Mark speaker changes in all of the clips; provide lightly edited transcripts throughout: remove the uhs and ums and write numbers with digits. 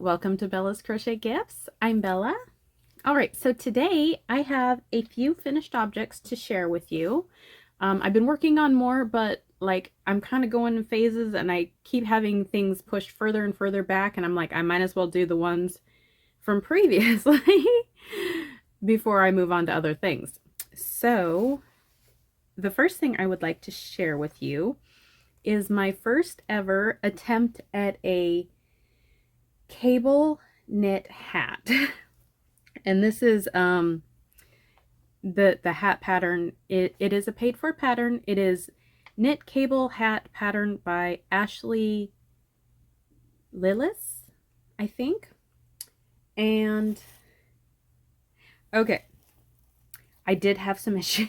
Speaker 1: welcome to Bella's Crochet Gifts. I'm Bella. All right, so today I have a few finished objects to share with you. I've been working on more, but like I'm kind of going in phases and I keep having things pushed further and further back, and I'm like, I might as well do the ones from previously before I move on to other things. So the first thing I would like to share with you is my first ever attempt at a cable knit hat. And this is the hat pattern. It is a paid for pattern. It is knit cable hat pattern by Ashely Lillis, I think. And okay, I did have some issues.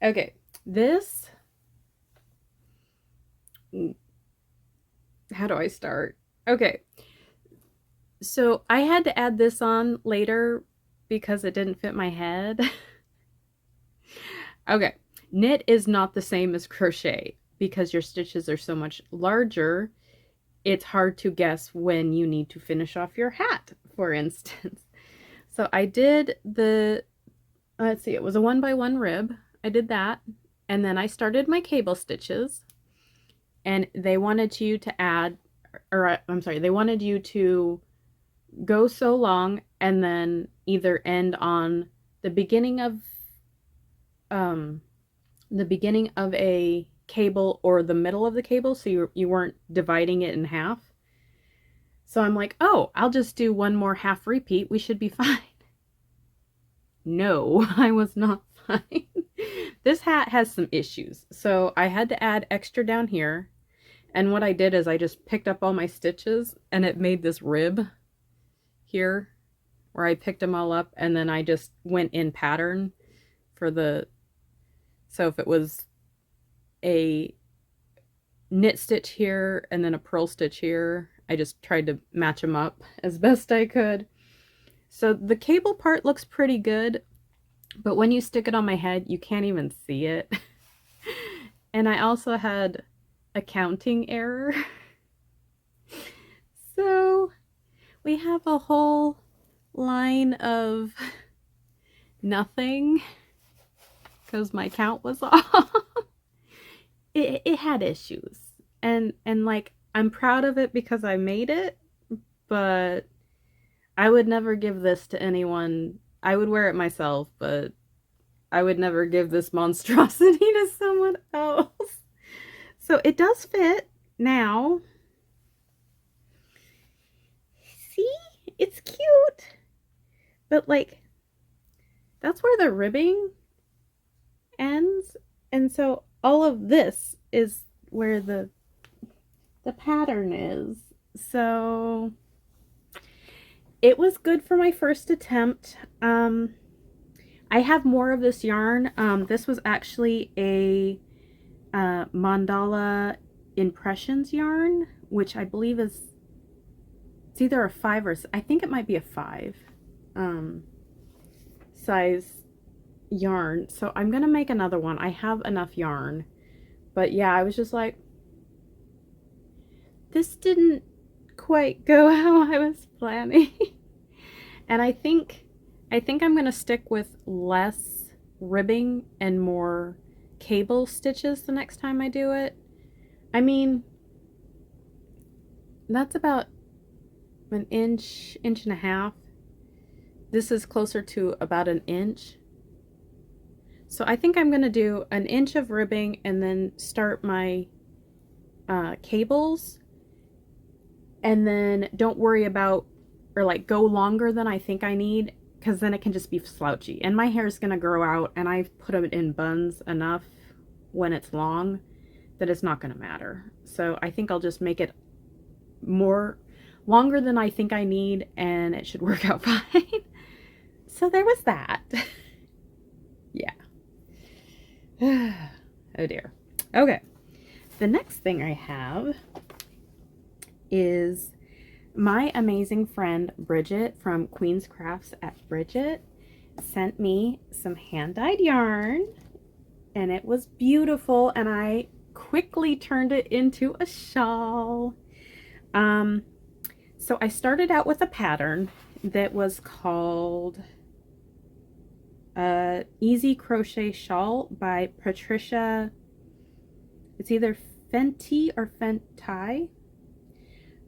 Speaker 1: Okay, this, how do I start? Okay, so I had to add this on later because it didn't fit my head. Okay, knit is not the same as crochet because your stitches are so much larger. It's hard to guess when you need to finish off your hat, for instance. So I did the, let's see, it was a 1x1 rib. I did that, and then I started my cable stitches, and they wanted you to add, or I'm sorry, they wanted you to go so long and then either end on the beginning of a cable or the middle of the cable, so you weren't dividing it in half. So I'm like, oh, I'll just do one more half repeat, we should be fine. No, I was not fine. This hat has some issues, so I had to add extra down here, and what I did is I just picked up all my stitches and it made this rib here where I picked them all up, and then I just went in pattern for the, so if it was a knit stitch here and then a purl stitch here, I just tried to match them up as best I could. So the cable part looks pretty good, but when you stick it on my head, you can't even see it. And I also had a counting error. So we have a whole line of nothing because my count was off. It had issues, and like I'm proud of it because I made it, but I would never give this to anyone. I would wear it myself, but I would never give this monstrosity to someone else. So it does fit now. See? It's cute. But like, that's where the ribbing ends. And so all of this is where the pattern is. So it was good for my first attempt. I have more of this yarn. This was actually a mandala impressions yarn, which I believe is, it's either a 5 or, I think it might be a 5 size yarn. So I'm gonna make another one. I have enough yarn, but yeah, I was just like, this didn't quite go how I was planning. And I think I'm gonna stick with less ribbing and more cable stitches the next time I do it. I mean, that's about an inch and a half. This is closer to about an inch. So I think I'm gonna do an inch of ribbing and then start my cables, and then don't worry about, or like go longer than I think I need, because then it can just be slouchy. And my hair is gonna grow out, and I've put them in buns enough when it's long that it's not gonna matter. So I think I'll just make it longer than I think I need, and it should work out fine. So there was that. Yeah. Oh dear. Okay. The next thing I have is my amazing friend Bridget from Queen's Crafts at Bridget sent me some hand-dyed yarn, and it was beautiful, and I quickly turned it into a shawl. So I started out with a pattern that was called Easy Crochet Shawl by Patricia. It's either Fentie or Fentie.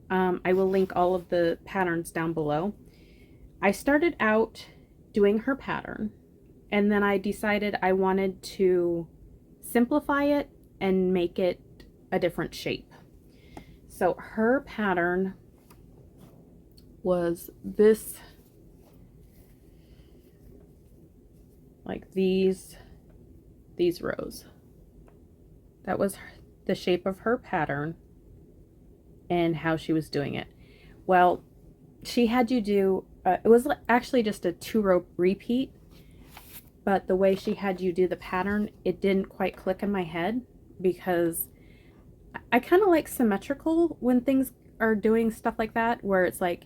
Speaker 1: I will link all of the patterns down below. I started out doing her pattern, and then I decided I wanted to simplify it and make it a different shape. So her pattern was this, like these rows. That was the shape of her pattern and how she was doing it. Well, she had you do, it was actually just a 2-row repeat, but the way she had you do the pattern, it didn't quite click in my head, because I kind of like symmetrical when things are doing stuff like that, where it's like,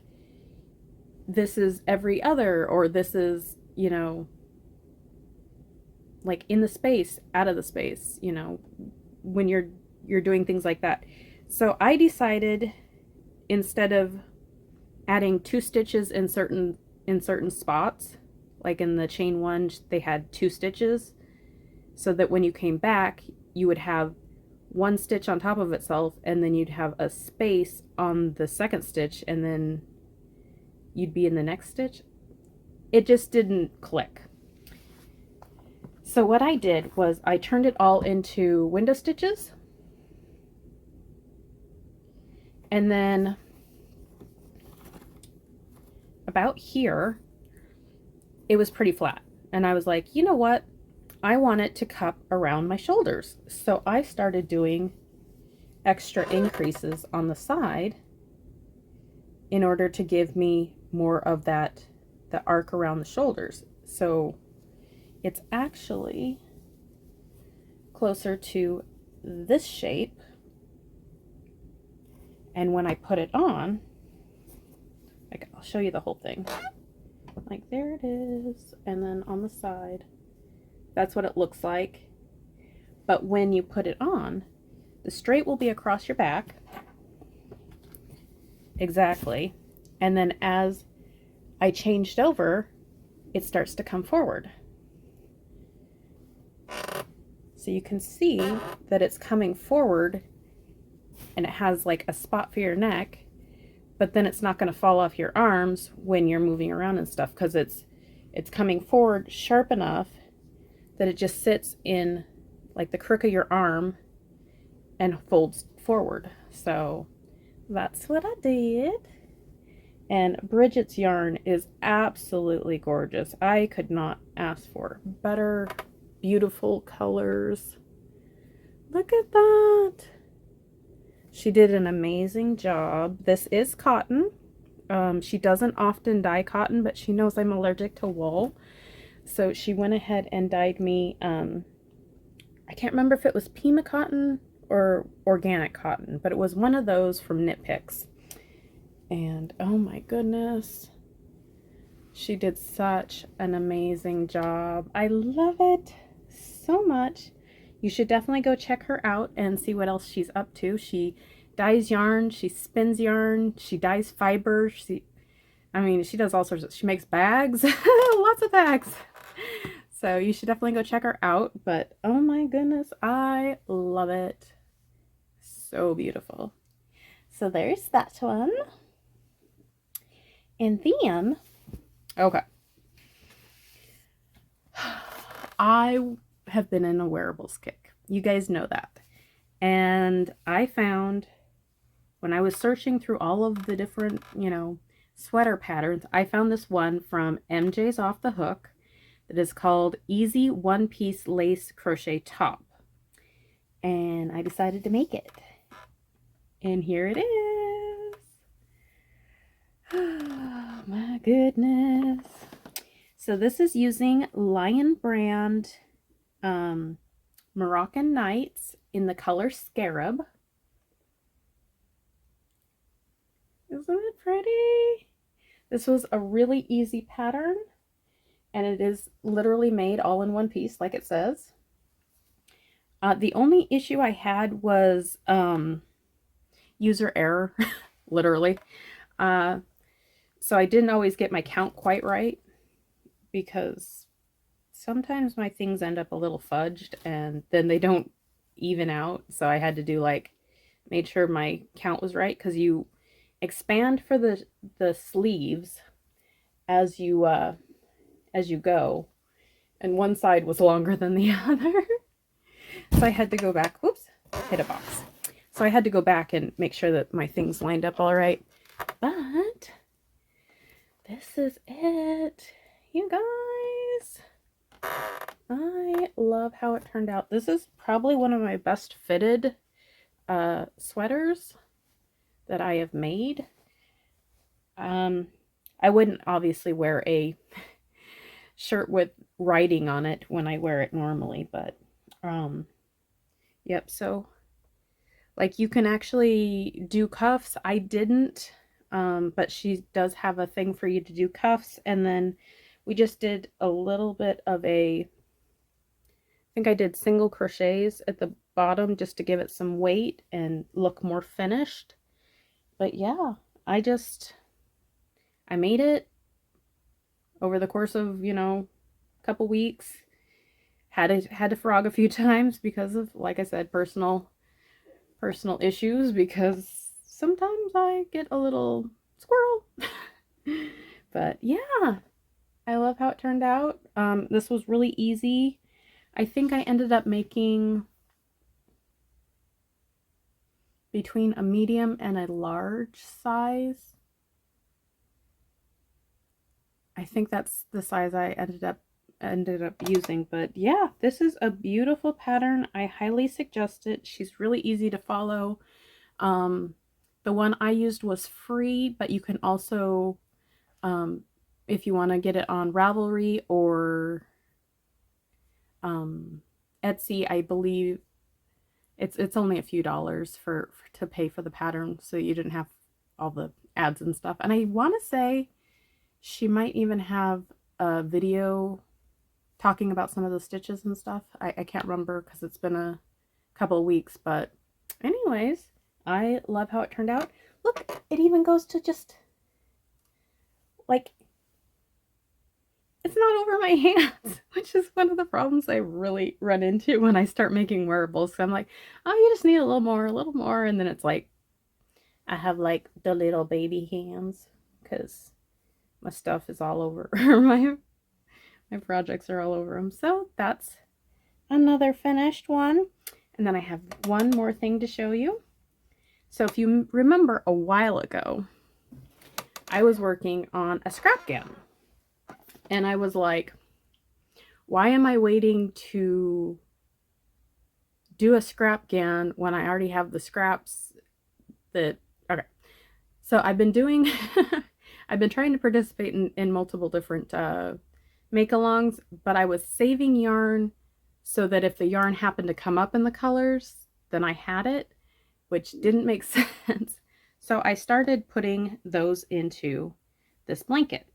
Speaker 1: this is every other, or this is, you know, like in the space, out of the space, you know, when you're doing things like that. So I decided, instead of adding 2 stitches in certain spots, like in the chain 1 they had 2 stitches, so that when you came back you would have 1 stitch on top of itself, and then you'd have a space on the second stitch, and then you'd be in the next stitch. It just didn't click. So what I did was I turned it all into window stitches, and then about here it was pretty flat, and I was like, you know what, I want it to cup around my shoulders. So I started doing extra increases on the side in order to give me more of that, the arc around the shoulders. So it's actually closer to this shape, and when I put it on, like, I'll show you the whole thing. Like, there it is, and then on the side, that's what it looks like. But when you put it on, the straight will be across your back, exactly, and then as I changed over, it starts to come forward. So you can see that it's coming forward, and it has like a spot for your neck, but then it's not going to fall off your arms when you're moving around and stuff, because it's coming forward sharp enough that it just sits in like the crook of your arm and folds forward. So that's what I did. And Bridget's yarn is absolutely gorgeous. I could not ask for better. Beautiful colors. Look at that. She did an amazing job. This is cotton. She doesn't often dye cotton, but she knows I'm allergic to wool. So she went ahead and dyed me, I can't remember if it was Pima cotton or organic cotton, but it was one of those from Knit Picks. And oh my goodness, she did such an amazing job. I love it so much. You should definitely go check her out and see what else she's up to. She dyes yarn, she spins yarn, she dyes fibers. She does all sorts of, she makes bags, lots of bags. So you should definitely go check her out. But oh my goodness, I love it. So beautiful. So there's that one. And then, okay, I have been in a wearables kick. You guys know that. And I found, when I was searching through all of the different, you know, sweater patterns, I found this one from MJ's Off the Hook that is called Easy One-Piece Lace Crochet Top. And I decided to make it. And here it is. Oh my goodness. So this is using Lion Brand Moroccan Nights in the color Scarab. Isn't it pretty? This was a really easy pattern, and it is literally made all in one piece, like it says. The only issue I had was user error, literally. So I didn't always get my count quite right because sometimes my things end up a little fudged and then they don't even out. So I had to do like, made sure my count was right, because you expand for the sleeves as you go, and one side was longer than the other. So I had to go back. Whoops, hit a box. So I had to go back and make sure that my things lined up all right. But this is it, you guys. I love how it turned out. This is probably one of my best fitted sweaters that I have made. I wouldn't obviously wear a shirt with writing on it when I wear it normally, but yep. So like you can actually do cuffs. I didn't, but she does have a thing for you to do cuffs. And then we just did a little bit of I think I did single crochets at the bottom just to give it some weight and look more finished. But yeah, I made it over the course of, a couple weeks. Had to frog a few times because of, like I said, personal issues, because sometimes I get a little squirrel. But yeah, I love how it turned out. This was really easy. I think I ended up making between a medium and a large size. I think that's the size I ended up using. But yeah, this is a beautiful pattern. I highly suggest it. She's really easy to follow. The one I used was free, but you can also, if you want to get it on Ravelry or Etsy, I believe it's only a few dollars to pay for the pattern, so you didn't have all the ads and stuff. And I want to say she might even have a video talking about some of the stitches and stuff. I can't remember because it's been a couple of weeks, but anyways, I love how it turned out. Look, it even goes to just like, it's not over my hands, which is one of the problems I really run into when I start making wearables. So I'm like, oh, you just need a little more. And then it's like, I have like the little baby hands because my stuff is all over. my projects are all over them. So that's another finished one. And then I have one more thing to show you. So if you remember a while ago, I was working on a scrap gown. And I was like, why am I waiting to do a scrap gown when I already have the scraps okay. So I've been doing, I've been trying to participate in multiple different make-alongs, but I was saving yarn so that if the yarn happened to come up in the colors, then I had it, which didn't make sense. So I started putting those into this blanket.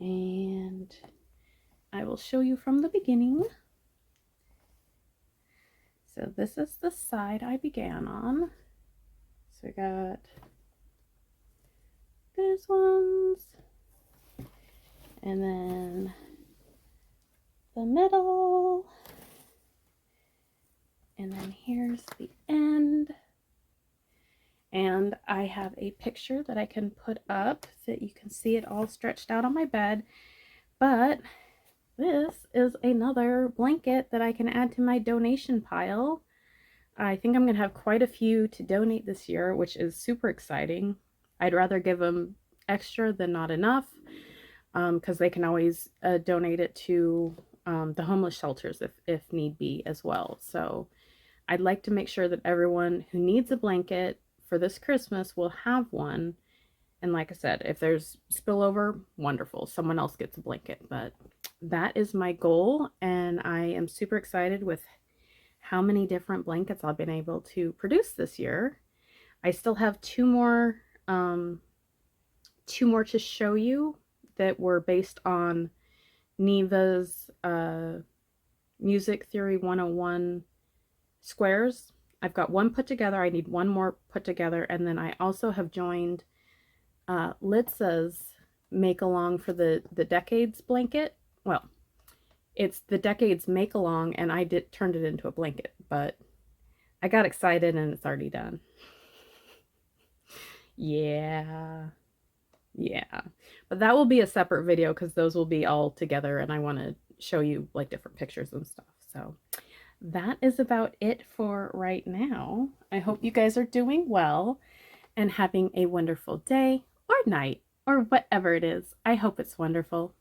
Speaker 1: And I will show you from the beginning. So this is the side I began on. So I got these ones, and then the middle, and then here's the end. And I have a picture that I can put up so that you can see it all stretched out on my bed. But this is another blanket that I can add to my donation pile. I think I'm going to have quite a few to donate this year, which is super exciting. I'd rather give them extra than not enough, because they can always donate it to the homeless shelters if need be as well. So I'd like to make sure that everyone who needs a blanket for this Christmas will have one. And like I said, if there's spillover, wonderful, someone else gets a blanket. But that is my goal, and I am super excited with how many different blankets I've been able to produce this year. I still have two more to show you that were based on Neva's Music Theory 101 squares. I've got one put together. I need one more put together. And then I also have joined Litz's make along for the decades blanket. Well, it's the decades make along, and I turned it into a blanket, but I got excited and it's already done. Yeah. Yeah. But that will be a separate video because those will be all together and I want to show you like different pictures and stuff. So that is about it for right now. I hope you guys are doing well and having a wonderful day or night or whatever it is. I hope it's wonderful.